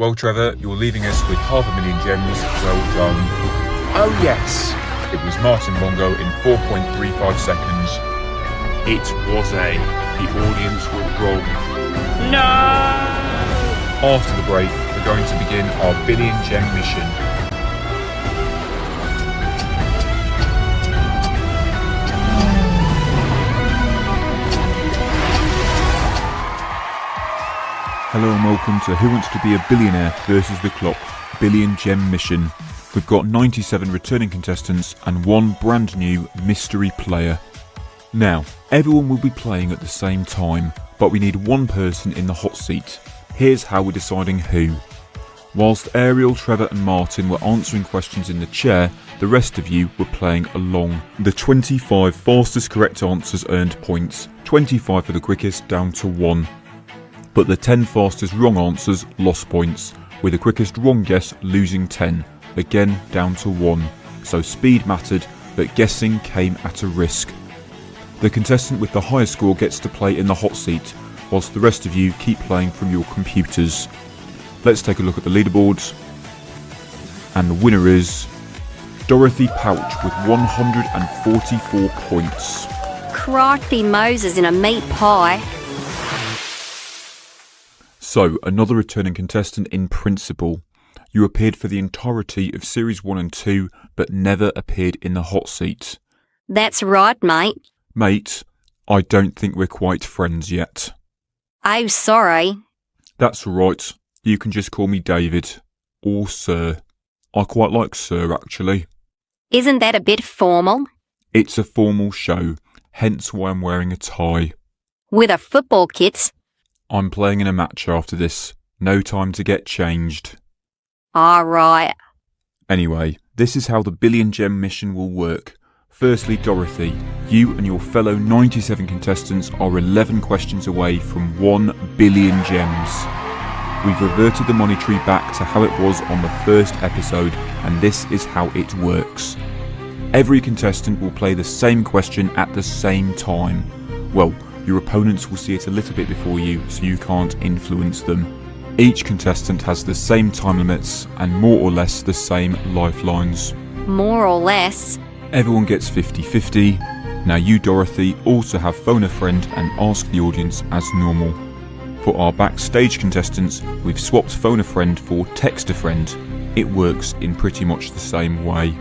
Well, Trevor, you're leaving us with 500,000 gems. Well done. Oh yes, it was Martin Bongo in 4.35 seconds. It was a. The audience were wrong. No! After the break, we're going to begin our billion gem mission. Hello and welcome to Who Wants to Be a Billionaire versus the Clock Billion Gem Mission. We've got 97 returning contestants and one brand new mystery player. Now, everyone will be playing at the same time, but we need one person in the hot seat. Here's how we're deciding who. Whilst Ariel, Trevor and Martin were answering questions in the chair, the rest of you were playing along. The 25 fastest correct answers earned points, 25 for the quickest down to 1. But the 10 fastest wrong answers lost points, with the quickest wrong guess losing 10, again down to 1. So speed mattered, but guessing came at a risk. The contestant with the highest score gets to play in the hot seat, whilst the rest of you keep playing from your computers. Let's take a look at the leaderboards. And the winner is Dorothy Pouch with 144 points. Crikey Moses in a meat pie. So, another returning contestant in principle. You appeared for the entirety of Series 1 and 2, but never appeared in the hot seat. That's right, mate. Mate, I don't think we're quite friends yet. Oh, sorry. That's right. You can just call me David. Or Sir. I quite like Sir, actually. Isn't that a bit formal? It's a formal show, hence why I'm wearing a tie. With a football kit? I'm playing in a match after this. No time to get changed. Alright. Anyway, this is how the Billion Gem mission will work. Firstly, Dorothy, you and your fellow 97 contestants are 11 questions away from 1 billion gems. We've reverted the money tree back to how it was on the first episode, and this is how it works. Every contestant will play the same question at the same time. Well, your opponents will see it a little bit before you, so you can't influence them. Each contestant has the same time limits and more or less the same lifelines. More or less? Everyone gets 50-50. Now you, Dorothy, also have phone a friend and ask the audience as normal. For our backstage contestants, we've swapped phone a friend for text a friend. It works in pretty much the same way.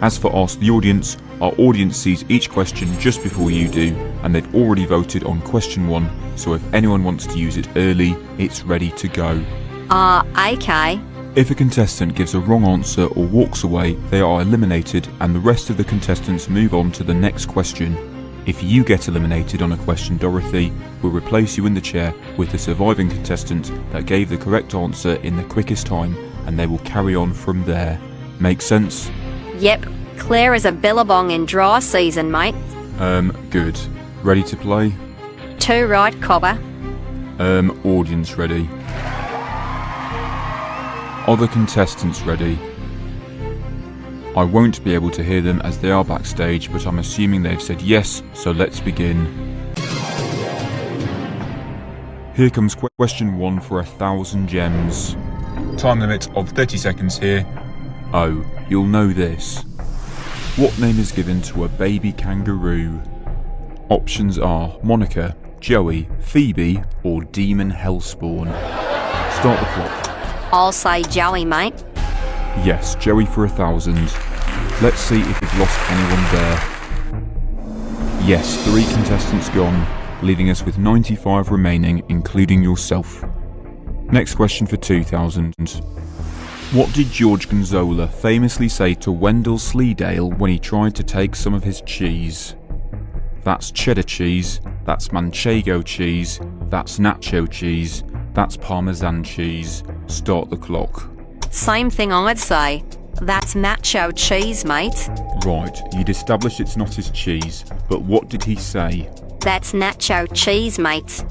As for Ask the Audience, our audience sees each question just before you do, and they've already voted on question 1, so if anyone wants to use it early, it's ready to go. Okay. If a contestant gives a wrong answer or walks away, they are eliminated and the rest of the contestants move on to the next question. If you get eliminated on a question, Dorothy, we'll replace you in the chair with the surviving contestant that gave the correct answer in the quickest time, and they will carry on from there. Make sense? Yep, Claire is a billabong in dry season, mate. Good. Ready to play? Too right, cobber. Audience ready. Other contestants ready. I won't be able to hear them as they are backstage, but I'm assuming they've said yes, so let's begin. Here comes question 1 for 1,000 gems. Time limit of 30 seconds here. Oh, you'll know this. What name is given to a baby kangaroo? Options are Monica, Joey, Phoebe, or Demon Hellspawn. Start the clock. I'll say Joey, mate. Yes, Joey for 1,000. Let's see if we've lost anyone there. Yes, 3 contestants gone, leaving us with 95 remaining, including yourself. Next question for 2,000. What did George Gonzola famously say to Wendell Sleedale when he tried to take some of his cheese? That's cheddar cheese, that's manchego cheese, that's nacho cheese, that's parmesan cheese. Start the clock. Same thing I'd say. That's nacho cheese, mate. Right, you'd established it's not his cheese, but what did he say? That's nacho cheese, mate.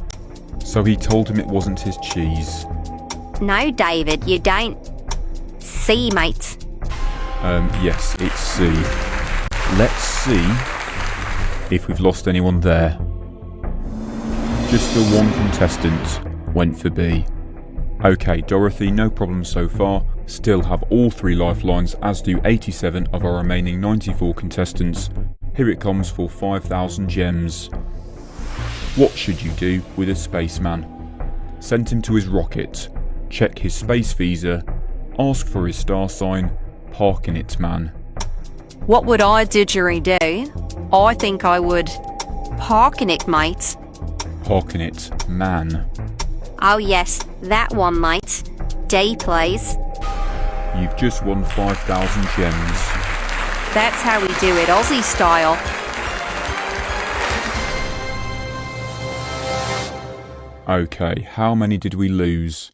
So he told him it wasn't his cheese? No, David, you don't. C, mate. Yes, it's C. Let's see if we've lost anyone there. Just the one contestant went for B. Okay, Dorothy, no problem so far. Still have all 3 lifelines, as do 87 of our remaining 94 contestants. Here it comes for 5,000 gems. What should you do with a spaceman? Send him to his rocket, check his space visa, ask for his star sign, park in it, man. What would I didgeridoo? I think I would park in it, mate. Park in it, man. Oh yes, that one, mate. D, please. You've just won 5,000 gems. That's how we do it, Aussie style. Okay, how many did we lose?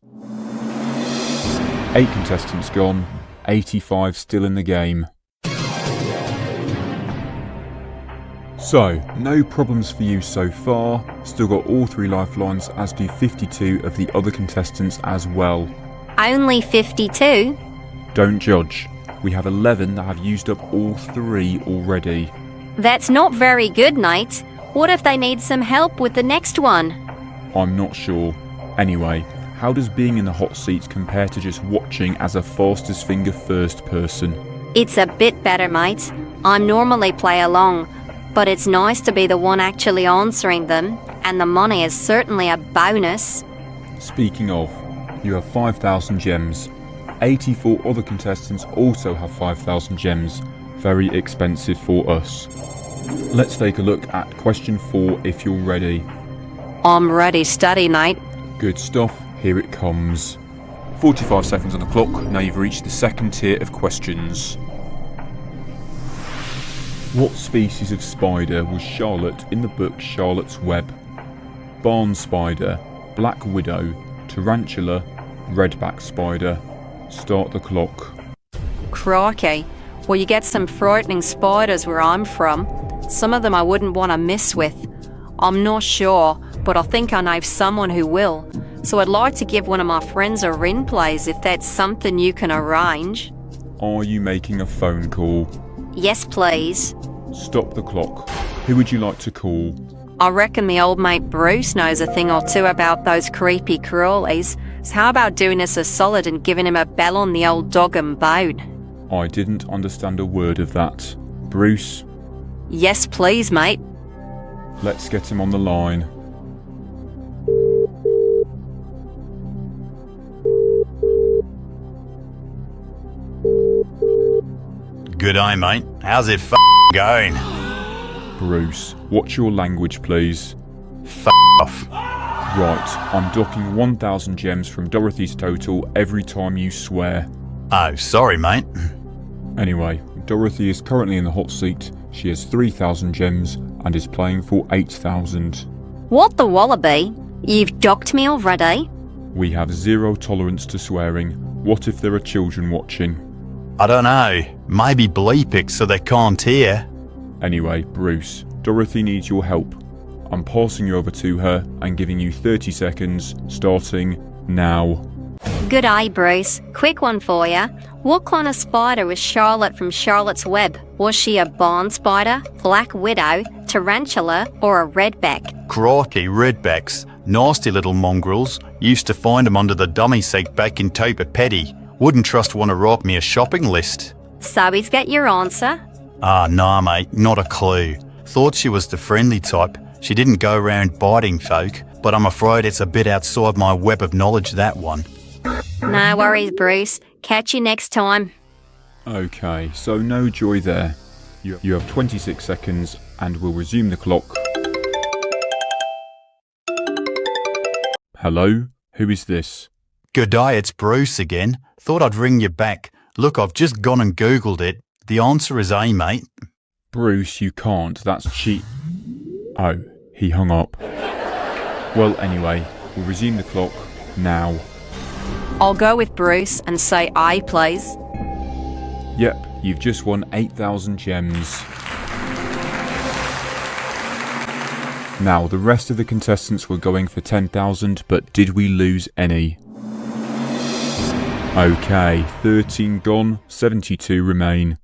8 contestants gone, 85 still in the game. So, no problems for you so far. Still got all 3 lifelines, as do 52 of the other contestants as well. Only 52? Don't judge. We have 11 that have used up all 3 already. That's not very good, mate. What if they need some help with the next one? I'm not sure. Anyway, how does being in the hot seat compare to just watching as a fastest finger first person? It's a bit better, mate. I normally play along, but it's nice to be the one actually answering them, and the money is certainly a bonus. Speaking of, you have 5,000 gems. 84 other contestants also have 5,000 gems. Very expensive for us. Let's take a look at question 4 if you're ready. I'm ready, steady, mate. Good stuff, here it comes. 45 seconds on the clock, now you've reached the second tier of questions. What species of spider was Charlotte in the book Charlotte's Web? Barn spider, black widow, tarantula, redback spider. Start the clock. Crikey. Well, you get some frightening spiders where I'm from. Some of them I wouldn't want to mess with. I'm not sure, but I think I know someone who will. So I'd like to give one of my friends a ring, please, if that's something you can arrange. Are you making a phone call? Yes, please. Stop the clock. Who would you like to call? I reckon me old mate Bruce knows a thing or two about those creepy crawlies. So how about doing us a solid and giving him a bell on the old dog and bone? I didn't understand a word of that. Bruce? Yes, please, mate. Let's get him on the line. G'day, mate. How's it going? Bruce, what's your language, please? Off. Right, I'm docking 1,000 gems from Dorothy's total every time you swear. Oh, sorry, mate. Anyway, Dorothy is currently in the hot seat. She has 3,000 gems and is playing for 8,000. What the wallaby? You've docked me already? We have 0 tolerance to swearing. What if there are children watching? I don't know. Maybe bleep it so they can't hear. Anyway, Bruce, Dorothy needs your help. I'm passing you over to her and giving you 30 seconds, starting now. Good eye, Bruce. Quick one for ya. What kind of spider was Charlotte from Charlotte's Web? Was she a barn spider, black widow, tarantula, or a redback? Crikey, redbacks. Nasty little mongrels. Used to find 'em under the dummy seat back in Topa Petty. Wouldn't trust one to write me a shopping list. So he's got your answer? Ah, nah, mate. Not a clue. Thought she was the friendly type. She didn't go around biting folk, but I'm afraid it's a bit outside my web of knowledge, that one. No worries, Bruce. Catch you next time. Okay, so no joy there. You have 26 seconds and we'll resume the clock. Hello? Who is this? G'day, it's Bruce again. Thought I'd ring you back. Look, I've just gone and Googled it. The answer is A, mate. Bruce, you can't. That's cheat. Oh, he hung up. Well, anyway, we'll resume the clock now. I'll go with Bruce and say I, please. Yep, you've just won 8,000 gems. Now, the rest of the contestants were going for 10,000, but did we lose any? Okay, 13 gone, 72 remain.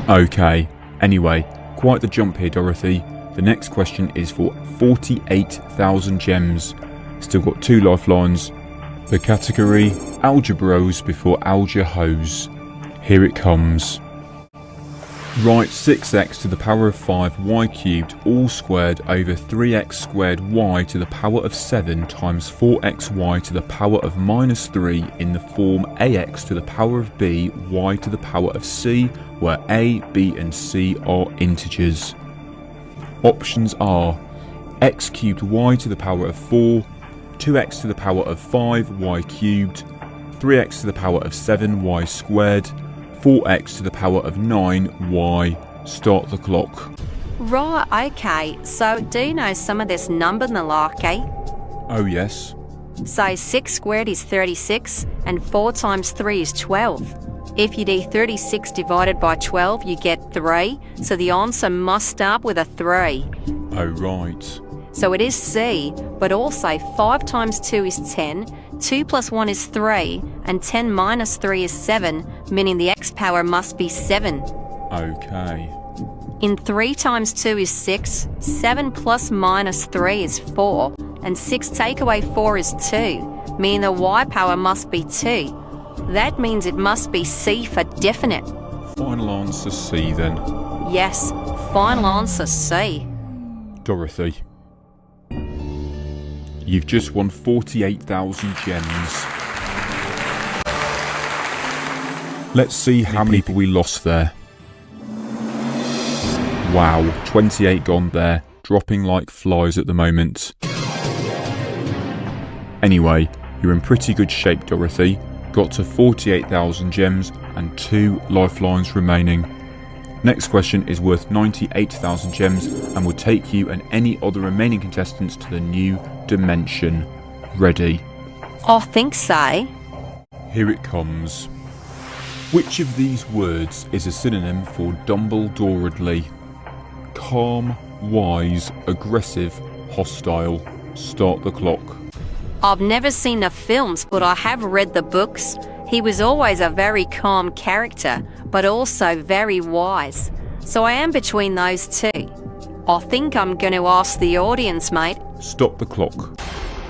Okay, anyway, quite the jump here, Dorothy. The next question is for 48,000 gems. Still got 2 lifelines. The category, Algebros before Algebros. Here it comes. Write 6x to the power of 5 y cubed all squared over 3x squared y to the power of 7 times 4xy to the power of minus 3 in the form ax to the power of b y to the power of c, where a, b and c are integers. Options are x cubed y to the power of 4, 2x to the power of 5 y cubed, 3x to the power of 7 y squared, 4x to the power of 9 y. Start the clock. Right, okay. So do you know some of this number malarkey? Oh yes. So 6 squared is 36 and 4 times 3 is 12. If you do 36 divided by 12 you get 3, so the answer must start with a 3. Oh right. So it is C, but also 5 times 2 is 10, 2 plus 1 is 3, and 10 minus 3 is 7, meaning the x power must be 7. Okay. In 3 times 2 is 6, 7 plus minus 3 is 4, and 6 take away 4 is 2, meaning the y power must be 2. That means it must be C for definite. Final answer C then. Yes, final answer C. Dorothy. You've just won 48,000 gems. Let's see how many people we lost there. Wow, 28 gone there, dropping like flies at the moment. Anyway, you're in pretty good shape, Dorothy. Got to 48,000 gems and 2 lifelines remaining. Next question is worth 98,000 gems and will take you and any other remaining contestants to the new dimension. Ready? I think so. Here it comes. Which of these words is a synonym for Dumbledoredly? Calm, wise, aggressive, hostile. Start the clock. I've never seen the films, but I have read the books. He was always a very calm character, but also very wise. So I am between those two. I think I'm going to ask the audience, mate. Stop the clock.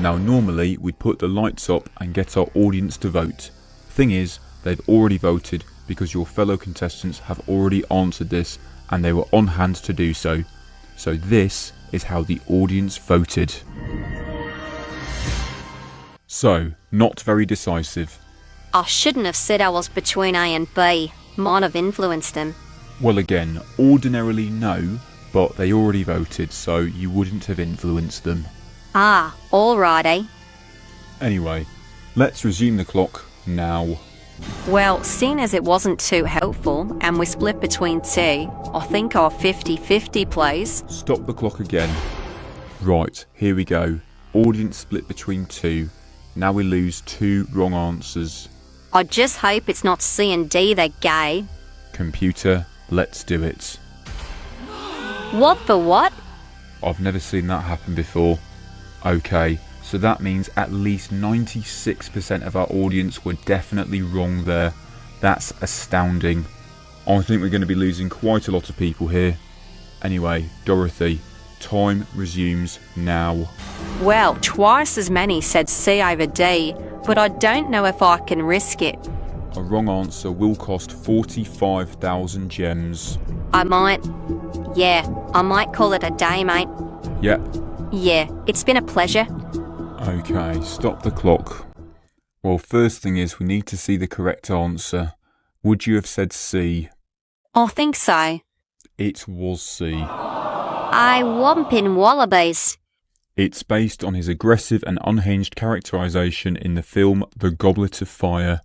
Now normally we'd put the lights up and get our audience to vote. Thing is, they've already voted because your fellow contestants have already answered this and they were on hand to do so. So this is how the audience voted. So, not very decisive. I shouldn't have said I was between A and B. Might have influenced him. Well again, ordinarily no, but they already voted, so you wouldn't have influenced them. Ah, alrighty. Anyway, let's resume the clock now. Well, seeing as it wasn't too helpful and we split between two, I think our 50-50 plays. Stop the clock again. Right, here we go. Audience split between 2. Now we lose 2 wrong answers. I just hope it's not C and D, they're gay. Computer, let's do it. What the what? I've never seen that happen before. Okay, so that means at least 96% of our audience were definitely wrong there. That's astounding. I think we're going to be losing quite a lot of people here. Anyway, Dorothy, time resumes now. Well, twice as many said C over D, but I don't know if I can risk it. A wrong answer will cost 45,000 gems. I might call it a day, mate. Yep. Yeah, it's been a pleasure. Okay, stop the clock. Well, first thing is we need to see the correct answer. Would you have said C? I think so. It was C. I whompin' wallabies. It's based on his aggressive and unhinged characterisation in the film The Goblet of Fire.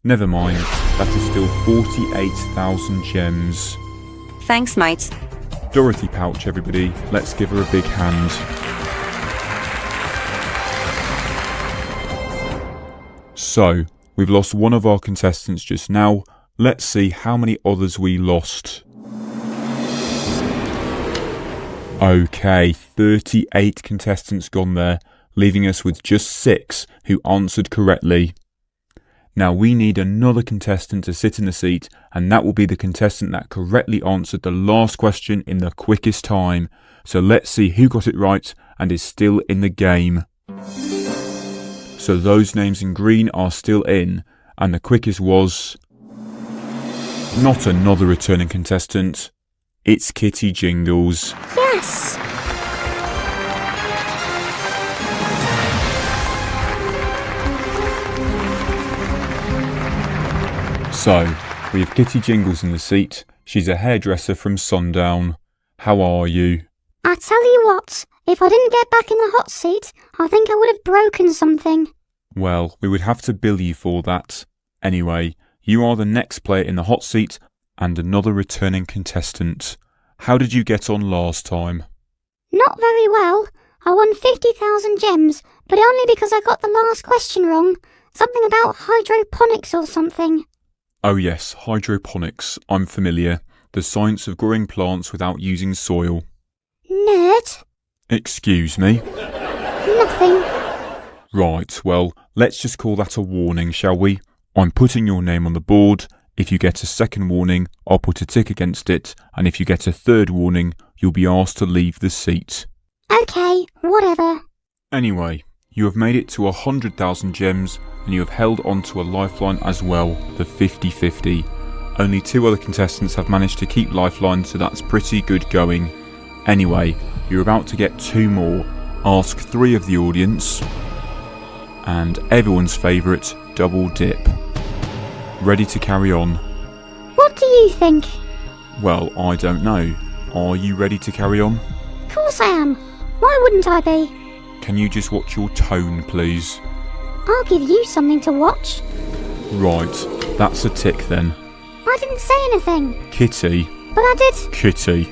Never mind, that is still 48,000 gems. Thanks, mate. Dorothy Pouch, everybody. Let's give her a big hand. So, we've lost one of our contestants just now. Let's see how many others we lost. Okay, 38 contestants gone there, leaving us with just 6 who answered correctly. Now we need another contestant to sit in the seat, and that will be the contestant that correctly answered the last question in the quickest time. So let's see who got it right and is still in the game. So those names in green are still in, and the quickest was... not another returning contestant. It's Kitty Jingles. Yes! So, we have Kitty Jingles in the seat. She's a hairdresser from Sundown. How are you? I tell you what, if I didn't get back in the hot seat, I think I would have broken something. Well, we would have to bill you for that. Anyway, you are the next player in the hot seat and another returning contestant. How did you get on last time? Not very well. I won 50,000 gems, but only because I got the last question wrong. Something about hydroponics or something. Oh yes, hydroponics. I'm familiar. The science of growing plants without using soil. Nerd? Excuse me? Nothing. Right, well, let's just call that a warning, shall we? I'm putting your name on the board. If you get a second warning, I'll put a tick against it, and if you get a third warning, you'll be asked to leave the seat. Okay, whatever. Anyway, you have made it to 100,000 gems, and you have held on to a lifeline as well, the 50-50. Only 2 other contestants have managed to keep lifelines, so that's pretty good going. Anyway, you're about to get 2 more. Ask 3 of the audience, and everyone's favourite, double dip. Ready to carry on? What do you think? Well, I don't know. Are you ready to carry on? Of course I am. Why wouldn't I be? Can you just watch your tone, please? I'll give you something to watch. Right, that's a tick then. I didn't say anything. Kitty. But I did. Kitty.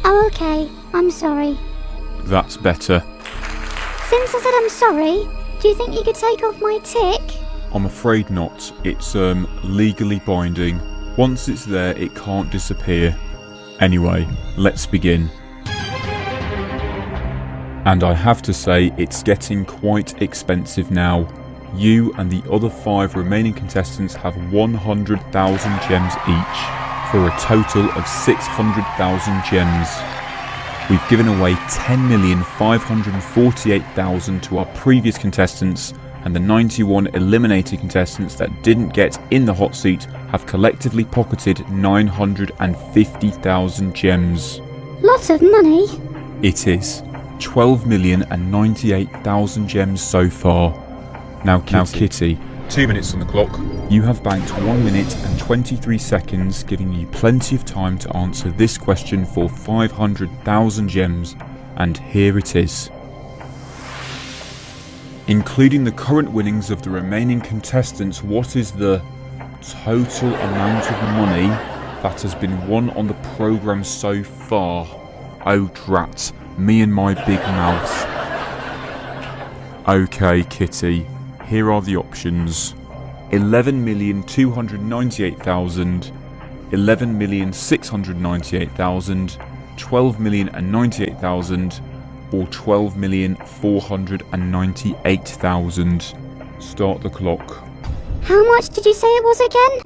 Oh, okay. I'm sorry. That's better. Since I said I'm sorry, do you think you could take off my tick? I'm afraid not. It's legally binding. Once it's there, it can't disappear. Anyway, let's begin. And I have to say, it's getting quite expensive now. You and the other 5 remaining contestants have 100,000 gems each, for a total of 600,000 gems. We've given away 10,548,000 to our previous contestants, and the 91 eliminated contestants that didn't get in the hot seat have collectively pocketed 950,000 gems. Lots of money. It is. 12,098,000 gems so far. Now Kitty, 2 minutes on the clock. You have banked 1 minute and 23 seconds, giving you plenty of time to answer this question for 500,000 gems, and here it is. Including the current winnings of the remaining contestants, what is the total amount of money that has been won on the programme so far? Oh drat, me and my big mouth. Okay, Kitty, here are the options. 11,298,000, 11,698,000, 12,098,000, or 12,498,000. Start the clock. How much did you say it was again?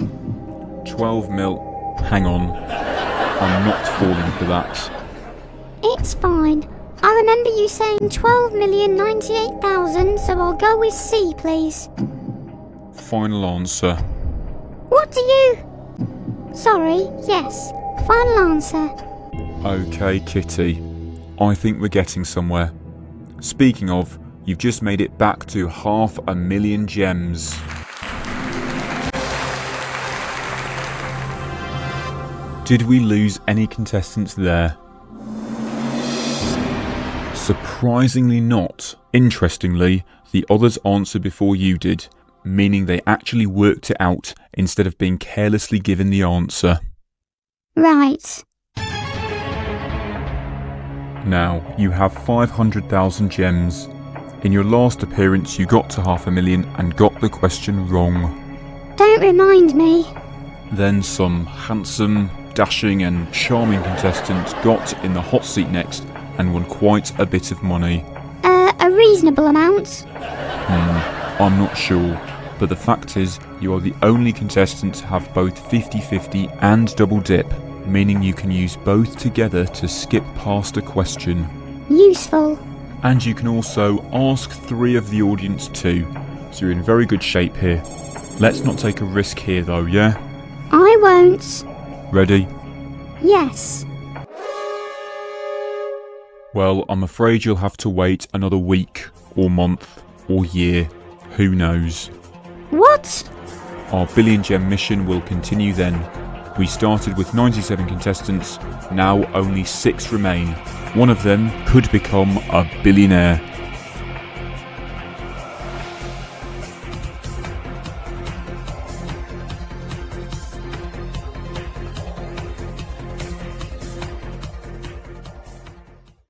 12 mil. Hang on. I'm not falling for that. It's fine. I remember you saying 12,098,000, so I'll go with C, please. Final answer. What do you... Sorry, yes. Final answer. Okay, Kitty. I think we're getting somewhere. Speaking of, you've just made it back to 500,000 gems. Did we lose any contestants there? Surprisingly not. Interestingly, the others answered before you did, meaning they actually worked it out instead of being carelessly given the answer. Right. Now, you have 500,000 gems. In your last appearance, you got to 500,000 and got the question wrong. Don't remind me. Then some handsome, dashing and charming contestants got in the hot seat next and won quite a bit of money. A reasonable amount. I'm not sure, but the fact is you are the only contestant to have both 50-50 and double dip, meaning you can use both together to skip past a question. Useful. And you can also ask 3 of the audience too. So you're in very good shape here. Let's not take a risk here though, yeah? I won't. Ready? Yes. Well, I'm afraid you'll have to wait another week, or month, or year. Who knows? What? Our Billion Gem mission will continue then. We started with 97 contestants, now only 6 remain. One of them could become a billionaire.